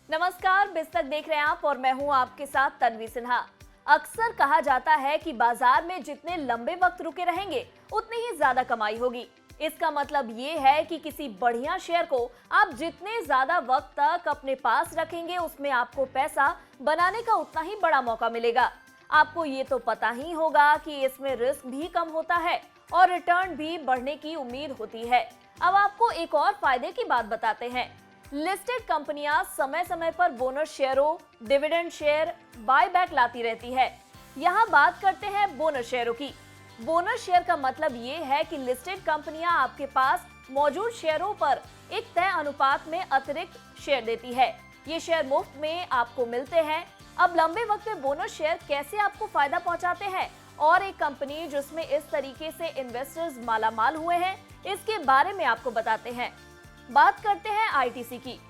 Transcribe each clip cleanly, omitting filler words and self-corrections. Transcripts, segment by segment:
नमस्कार, बिज तक देख रहे हैं आप और मैं हूं आपके साथ तन्वी सिन्हा। अक्सर कहा जाता है कि बाजार में जितने लंबे वक्त रुके रहेंगे उतनी ही ज्यादा कमाई होगी। इसका मतलब ये है कि किसी बढ़िया शेयर को आप जितने ज्यादा वक्त तक अपने पास रखेंगे उसमें आपको पैसा बनाने का उतना ही बड़ा मौका मिलेगा। आपको ये तो पता ही होगा कि इसमें रिस्क भी कम होता है और रिटर्न भी बढ़ने की उम्मीद होती है। अब आपको एक और फायदे की बात बताते हैं। लिस्टेड कंपनियां समय समय पर बोनस शेयरों, डिविडेंड शेयर, बायबैक लाती रहती है। यहाँ बात करते हैं बोनस शेयरों की। बोनस शेयर का मतलब ये है कि लिस्टेड कंपनियां आपके पास मौजूद शेयरों पर एक तय अनुपात में अतिरिक्त शेयर देती है। ये शेयर मुफ्त में आपको मिलते हैं। अब लंबे वक्त में बोनस शेयर कैसे आपको फायदा पहुंचाते हैं और एक कंपनी जिसमें इस तरीके से इन्वेस्टर्स मालामाल हुए हैं, इसके बारे में आपको बताते हैं। बात करते हैं आईटीसी की।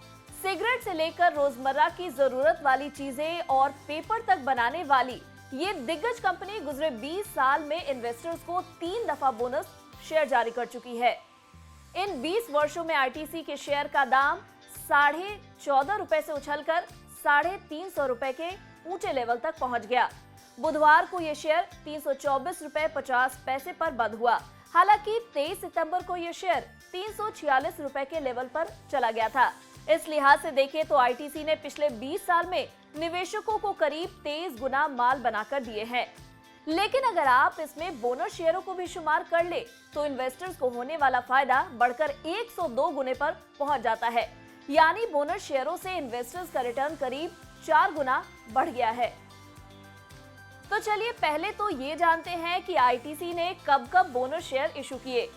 सिगरेट से लेकर रोजमर्रा की जरूरत वाली चीजें और पेपर तक बनाने वाली ये दिग्गज कंपनी गुजरे 20 साल में इन्वेस्टर्स को 3 दफा बोनस शेयर जारी कर चुकी है। इन 20 वर्षों में आईटीसी के शेयर का दाम 14.5 रुपए से उछलकर 350 रुपए के ऊंचे लेवल तक पहुंच गया। बुधवार को यह शेयर 324 रुपए 50 पैसे पर बंद हुआ। हालांकि 23 सितंबर को यह शेयर 346 रुपए के लेवल पर चला गया था। इस लिहाज से देखें तो आईटीसी ने पिछले 20 साल में निवेशकों को करीब 23 गुना माल बनाकर दिए हैं। लेकिन अगर आप इसमें बोनस शेयरों को भी शुमार कर ले तो इन्वेस्टर्स को होने वाला फायदा बढ़कर 102 गुने पर पहुंच जाता है। यानी बोनस शेयरों से इन्वेस्टर्स का रिटर्न करीब 4 गुना बढ़ गया है। तो चलिए पहले तो ये जानते हैं कि आईटीसी ने कब कब बोनस शेयर इशू किए।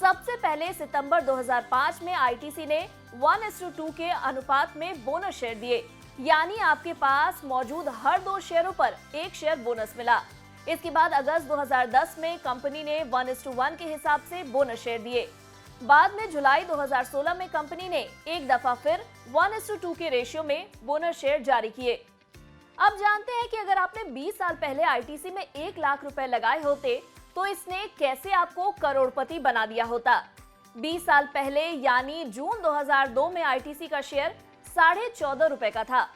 सबसे पहले सितंबर 2005 में आईटीसी ने 1:2 के अनुपात में बोनस शेयर दिए, यानी आपके पास मौजूद हर 2 शेयरों पर 1 शेयर बोनस मिला। इसके बाद अगस्त 2010 में कंपनी ने 1:1 के हिसाब से बोनस शेयर दिए। बाद में जुलाई 2016 में कंपनी ने एक दफा फिर 1:2 के रेशियो में बोनस शेयर जारी किए। अब जानते हैं कि अगर आपने 20 साल पहले आईटीसी में 1 लाख रुपए लगाए होते तो इसने कैसे आपको करोड़पति बना दिया होता। 20 साल पहले यानी जून 2002 में आईटीसी का शेयर 14.5 रुपए का था।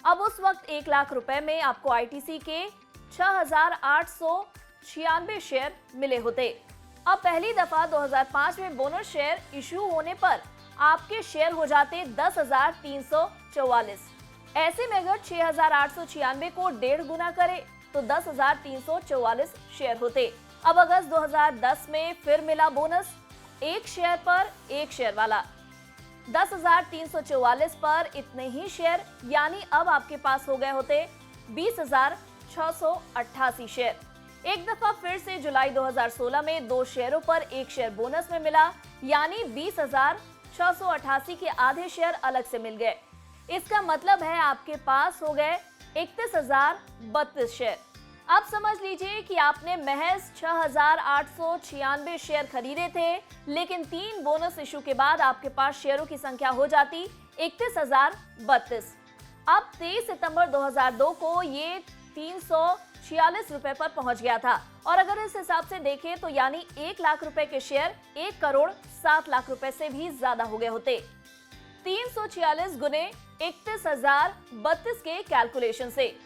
अब उस वक्त 1 लाख रुपए में आपको आईटीसी के 6,896 शेयर मिले होते। अब पहली दफा 2005 में बोनस शेयर इशू होने पर आपके शेयर हो जाते 10,344। ऐसे में अगर 6,896 को 1.5 गुना करे तो 10,344 शेयर होते। अब अगस्त 2010 में फिर मिला बोनस, 1 शेयर पर 1 शेयर वाला। 10,344 पर इतने ही शेयर, यानी अब आपके पास हो गए होते 20,688 शेयर। एक दफा फिर से जुलाई 2016 में 2 शेयरों पर 1 शेयर बोनस में मिला, यानी 20,688 के आधे शेयर अलग से मिल गए। इसका मतलब है आपके पास हो गए 31,032 शेयर। अब समझ लीजिए कि आपने महज 6,896 शेयर खरीदे थे, लेकिन 3 बोनस इशू के बाद आपके पास शेयरों की संख्या हो जाती 31,032। अब 23 सितंबर 2002 को ये 346 रुपए पर पहुंच गया था और अगर इस हिसाब से देखें तो यानी 1 लाख रुपए के शेयर 1 करोड़ 7 लाख रुपए से भी ज्यादा हो गए होते। 346 गुने 31,032 के कैलकुलेशन से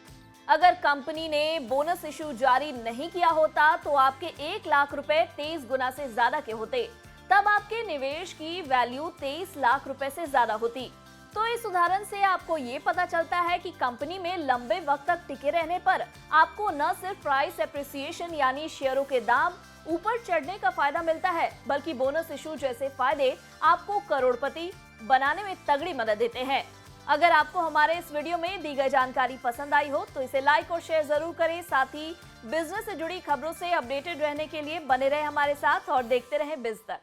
अगर कंपनी ने बोनस इशू जारी नहीं किया होता तो आपके 1 लाख रुपए 23 गुना से ज्यादा के होते। तब आपके निवेश की वैल्यू 23 लाख रुपए से ज्यादा होती। तो इस उदाहरण से आपको ये पता चलता है कि कंपनी में लंबे वक्त तक टिके रहने पर आपको न सिर्फ प्राइस एप्रिसिएशन यानी शेयरों के दाम ऊपर चढ़ने का फायदा मिलता है, बल्कि बोनस इशू जैसे फायदे आपको करोड़पति बनाने में तगड़ी मदद देते हैं। अगर आपको हमारे इस वीडियो में दी गई जानकारी पसंद आई हो तो इसे लाइक और शेयर जरूर करें। साथ ही बिजनेस से जुड़ी खबरों से अपडेटेड रहने के लिए बने रहे हमारे साथ और देखते रहे बिज तक।